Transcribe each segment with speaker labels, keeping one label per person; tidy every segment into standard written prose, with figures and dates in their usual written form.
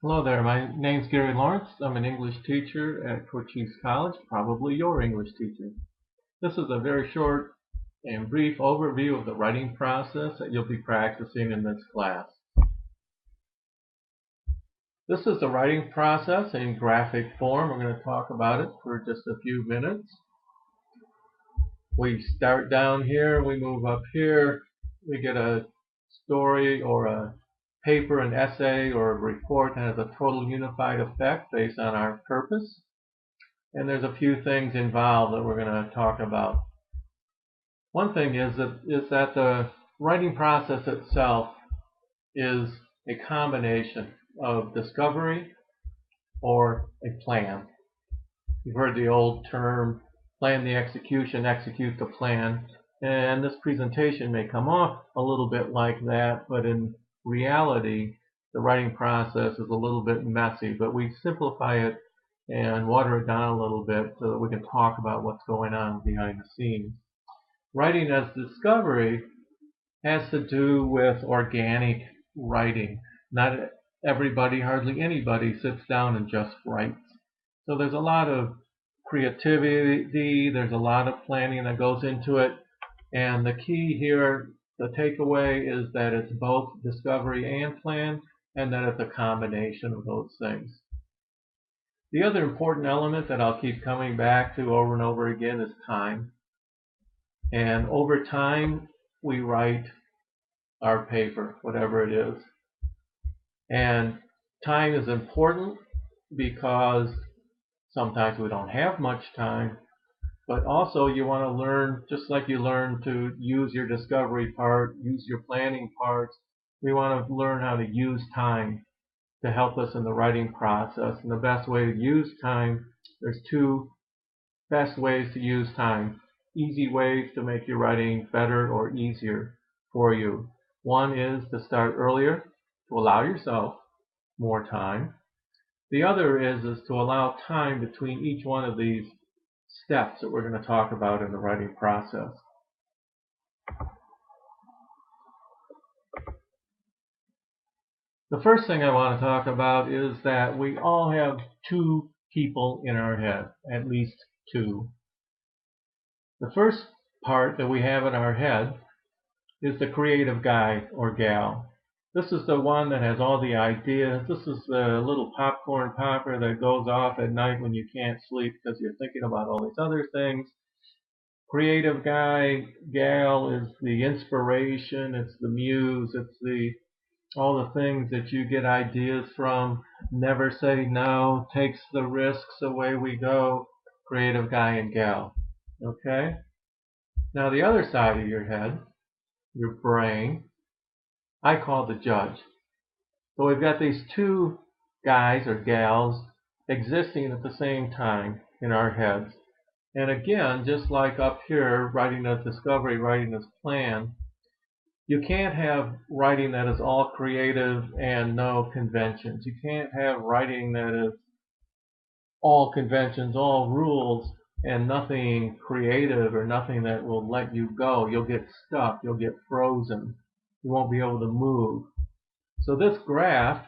Speaker 1: Hello there, my name's Gary Lawrence. I'm an English teacher at Cochise College, probably your English teacher. This is a very short and brief overview of the writing process that you'll be practicing in this class. This is the writing process in graphic form. We're going to talk about it for just a few minutes. We start down here, we move up here, we get a story or a paper, an essay, or a report that has a total unified effect based on our purpose. And there's a few things involved that we're going to talk about. One thing is that the writing process itself is a combination of discovery or a plan. You've heard the old term, plan the execution, execute the plan. And this presentation may come off a little bit like that, but in reality, the writing process is a little bit messy, but we simplify it and water it down a little bit so that we can talk about what's going on behind the scenes. Writing as discovery has to do with organic writing. Not everybody, hardly anybody, sits down and just writes. So there's a lot of creativity, there's a lot of planning that goes into it, and the key here, the takeaway, is that it's both discovery and plan, and that it's a combination of those things. The other important element that I'll keep coming back to over and over again is time. And over time, we write our paper, whatever it is. And time is important because sometimes we don't have much time, but also you want to learn, just like you learn to use your discovery part, use your planning parts, we want to learn how to use time to help us in the writing process. And the best way to use time, there's two best ways to use time. Easy ways to make your writing better or easier for you. One is to start earlier, to allow yourself more time. The other is to allow time between each one of these steps that we're going to talk about in the writing process. The first thing I want to talk about is that we all have two people in our head, at least two. The first part that we have in our head is the creative guy or gal. This is the one that has all the ideas. This is the little popcorn popper that goes off at night when you can't sleep because you're thinking about all these other things. Creative guy, gal is the inspiration, it's the muse, it's all the things that you get ideas from. Never say no, takes the risks, away we go. Creative guy and gal. Okay? Now the other side of your head, your brain, I call the judge. So we've got these two guys or gals existing at the same time in our heads. And again, just like up here, writing as discovery, writing as plan, you can't have writing that is all creative and no conventions. You can't have writing that is all conventions, all rules, and nothing creative or nothing that will let you go. You'll get stuck. You'll get frozen. You won't be able to move. So this graph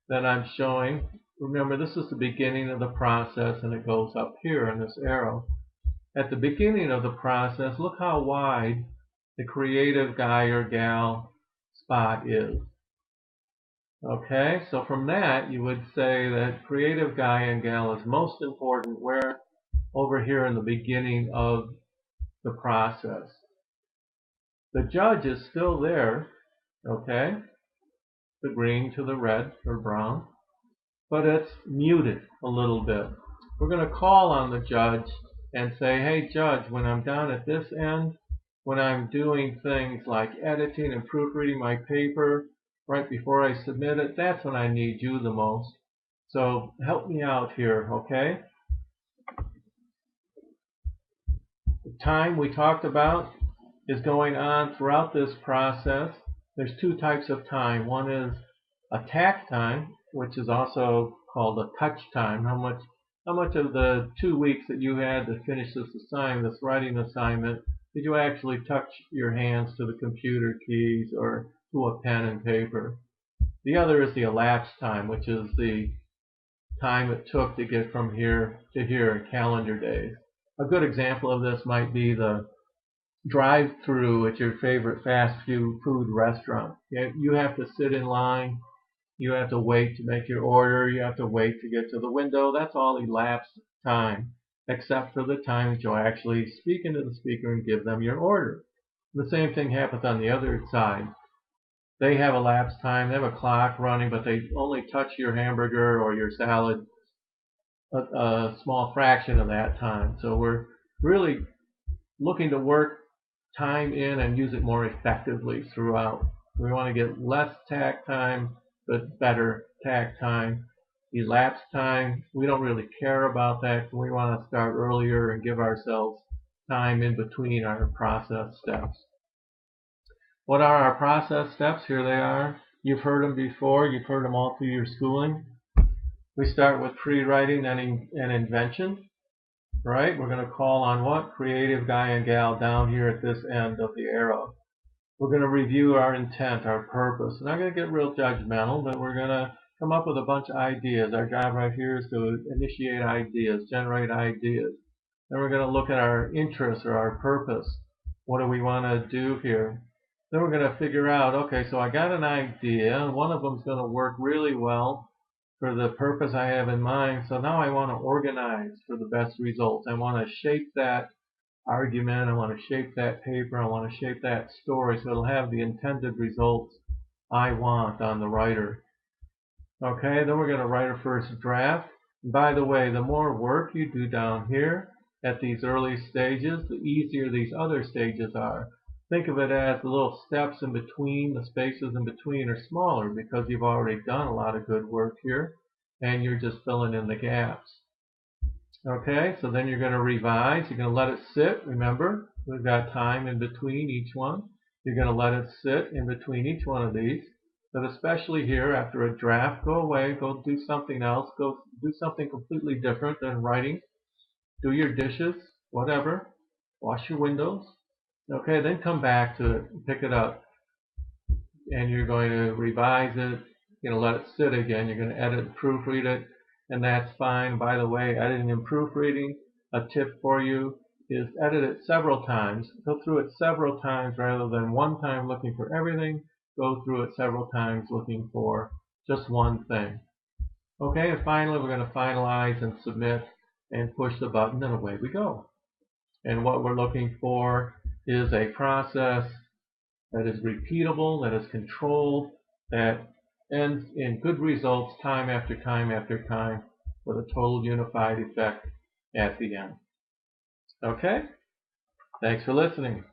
Speaker 1: that I'm showing, remember this is the beginning of the process and it goes up here in this arrow. At the beginning of the process, look how wide the creative guy or gal spot is. Okay, so from that you would say that creative guy and gal is most important where? Over here in the beginning of the process. The judge is still there, okay, the green to the red or brown, but it's muted a little bit. We're going to call on the judge and say, hey judge, when I'm down at this end, when I'm doing things like editing and proofreading my paper right before I submit it, that's when I need you the most. So help me out here, okay? The time we talked about is going on throughout this process. There's two types of time. One is attack time, which is also called a touch time. How much of the 2 weeks that you had to finish this assignment, this writing assignment, did you actually touch your hands to the computer keys or to a pen and paper? The other is the elapsed time, which is the time it took to get from here to here in calendar days. A good example of this might be the drive-through at your favorite fast food restaurant. You have to sit in line, you have to wait to make your order, you have to wait to get to the window. That's all elapsed time, except for the time that you'll actually speak into the speaker and give them your order. The same thing happens on the other side. They have elapsed time, they have a clock running, but they only touch your hamburger or your salad a small fraction of that time. So we're really looking to work time in and use it more effectively throughout. We want to get less takt time, but better takt time. Elapsed time, we don't really care about that. We want to start earlier and give ourselves time in between our process steps. What are our process steps? Here they are. You've heard them before. You've heard them all through your schooling. We start with pre-writing and invention. Right? We're going to call on what? Creative guy and gal down here at this end of the arrow. We're going to review our intent, our purpose. We're not going to get real judgmental, but we're going to come up with a bunch of ideas. Our job right here is to initiate ideas, generate ideas. Then we're going to look at our interests or our purpose. What do we want to do here? Then we're going to figure out, okay, so I got an idea. One of them is going to work really well for the purpose I have in mind. So now I want to organize for the best results. I want to shape that argument. I want to shape that paper. I want to shape that story so it'll have the intended results I want on the writer. Okay, then we're going to write our first draft. And by the way, the more work you do down here at these early stages, the easier these other stages are. Think of it as the little steps in between, the spaces in between are smaller because you've already done a lot of good work here and you're just filling in the gaps. Okay, so then you're going to revise. You're going to let it sit. Remember, we've got time in between each one. You're going to let it sit in between each one of these. But especially here, after a draft, go away, go do something else, go do something completely different than writing. Do your dishes, whatever. Wash your windows. Okay, then come back to it, pick it up, and you're going to revise it. You're going to let it sit again. You're going to edit and proofread it, and that's fine. By the way, editing and proofreading, a tip for you is edit it several times. Go through it several times rather than one time looking for everything. Go through it several times looking for just one thing. Okay, and finally we're going to finalize and submit and push the button, and away we go. And what we're looking for is a process that is repeatable, that is controlled, that ends in good results time after time after time with a total unified effect at the end. Okay? Thanks for listening.